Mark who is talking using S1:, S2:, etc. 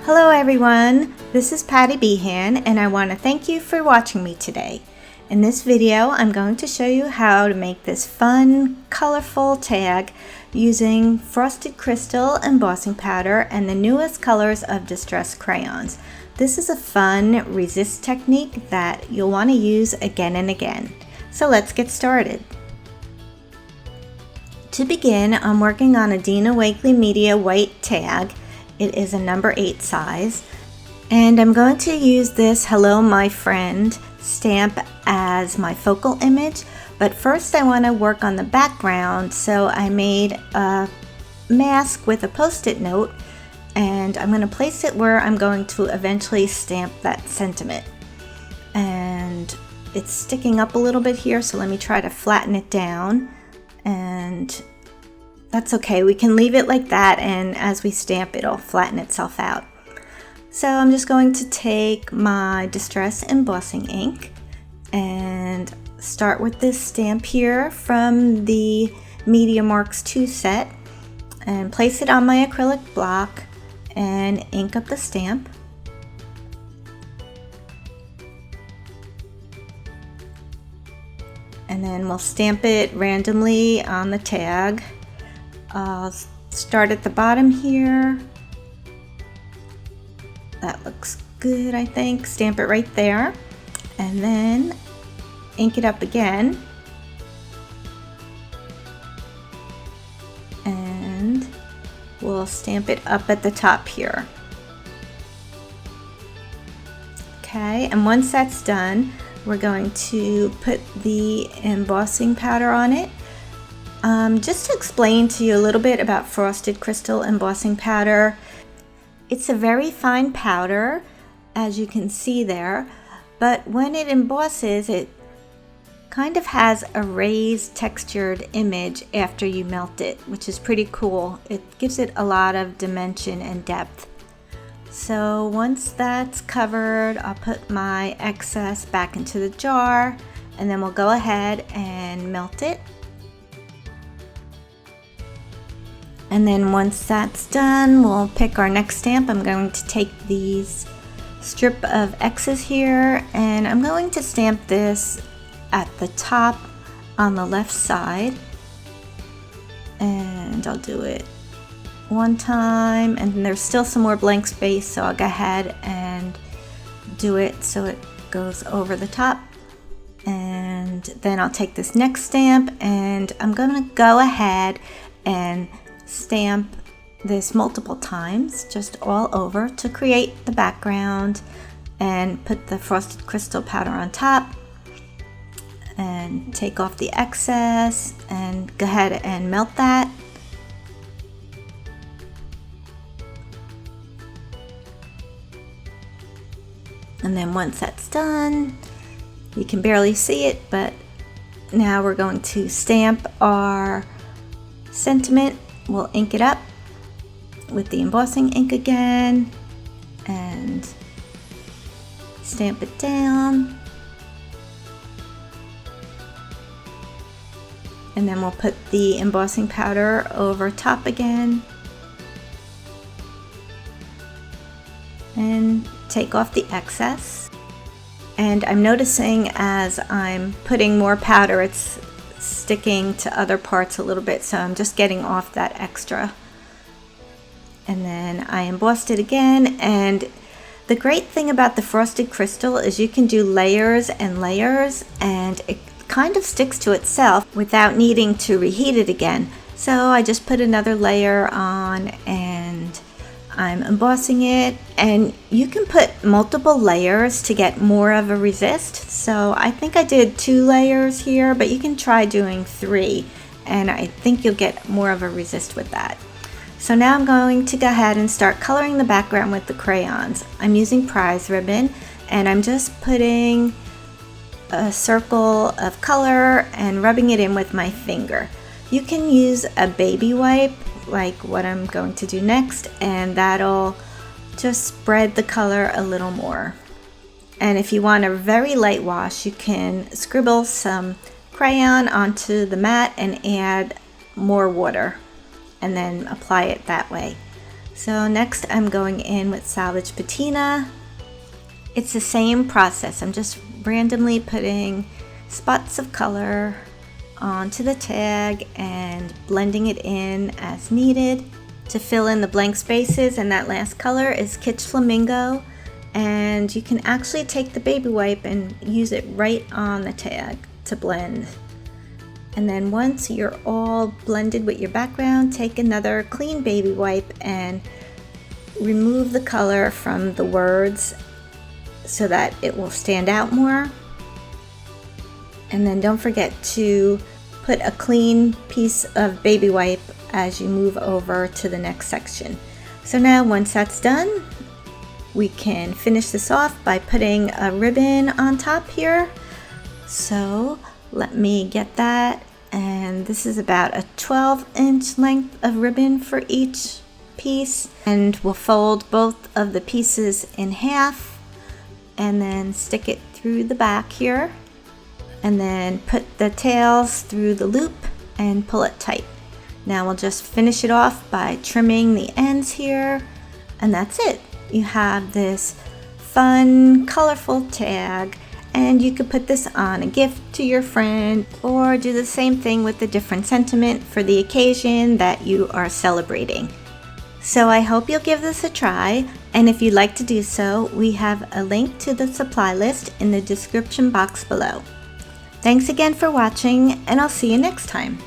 S1: Hello everyone, this is Patty Behan and I want to thank you for watching me today. In this video I'm going to show you how to make this fun, colorful tag using frosted crystal embossing powder and the newest colors of distress crayons. This is a fun resist technique that you'll want to use again and again. So let's get started. To begin, I'm working on a Dina Wakley Media white tag. It is a number 8 size, and I'm going to use this Hello My Friend stamp as my focal image, but first I want to work on the background, so I made a mask with a post-it note and I'm going to place it where I'm going to eventually stamp that sentiment. And it's sticking up a little bit here, so let me try to flatten it down, and that's okay, we can leave it like that, and as we stamp it'll flatten itself out. So I'm just going to take my Distress embossing ink and start with this stamp here from the Media Marks 2 set and place it on my acrylic block and ink up the stamp. And then we'll stamp it randomly on the tag. I'll start at the bottom here. That looks good, I think. Stamp it right there. And then ink it up again. And we'll stamp it up at the top here. Okay, and once that's done, we're going to put the embossing powder on it. Just to explain to you a little bit about frosted crystal embossing powder. It's a very fine powder, as you can see there, but when it embosses, it kind of has a raised textured image after you melt it, which is pretty cool. It gives it a lot of dimension and depth. So once that's covered, I'll put my excess back into the jar, and then we'll go ahead and melt it. And then once that's done, we'll pick our next stamp. I'm going to take these strip of X's here, and I'm going to stamp this at the top on the left side. And I'll do it one time, and there's still some more blank space, so I'll go ahead and do it so it goes over the top. And then I'll take this next stamp, and I'm gonna go ahead and stamp this multiple times just all over to create the background, and put the frosted crystal powder on top and take off the excess and go ahead and melt that. And then once that's done, you can barely see it, but now we're going to stamp our sentiment. We'll ink it up with the embossing ink again and stamp it down. And then we'll put the embossing powder over top again and take off the excess. And I'm noticing as I'm putting more powder, it's sticking to other parts a little bit, so I'm just getting off that extra. And then I embossed it again, and the great thing about the frosted crystal is you can do layers and layers, and it kind of sticks to itself without needing to reheat it again. So I just put another layer on and I'm embossing it, and you can put multiple layers to get more of a resist. So I think I did 2 layers here, but you can try doing 3, and I think you'll get more of a resist with that. So now I'm going to go ahead and start coloring the background with the crayons. I'm using prize ribbon, and I'm just putting a circle of color and rubbing it in with my finger. You can use a baby wipe like what I'm going to do next, and that'll just spread the color a little more. And if you want a very light wash, you can scribble some crayon onto the mat and add more water and then apply it that way. So next I'm going in with Salvaged Patina. It's the same process. I'm just randomly putting spots of color onto the tag and blending it in as needed to fill in the blank spaces. And that last color is Kitsch Flamingo, and you can actually take the baby wipe and use it right on the tag to blend. And then once you're all blended with your background, take another clean baby wipe and remove the color from the words so that it will stand out more. And then don't forget to put a clean piece of baby wipe as you move over to the next section. So now once that's done, we can finish this off by putting a ribbon on top here. So let me get that, and this is about a 12-inch length of ribbon for each piece, and we'll fold both of the pieces in half and then stick it through the back here, and then put the tails through the loop and pull it tight. Now we'll just finish it off by trimming the ends here, and that's it. You have this fun, colorful tag, and you could put this on a gift to your friend or do the same thing with a different sentiment for the occasion that you are celebrating. So I hope you'll give this a try, and if you'd like to do so, we have a link to the supply list in the description box below. Thanks again for watching, and I'll see you next time.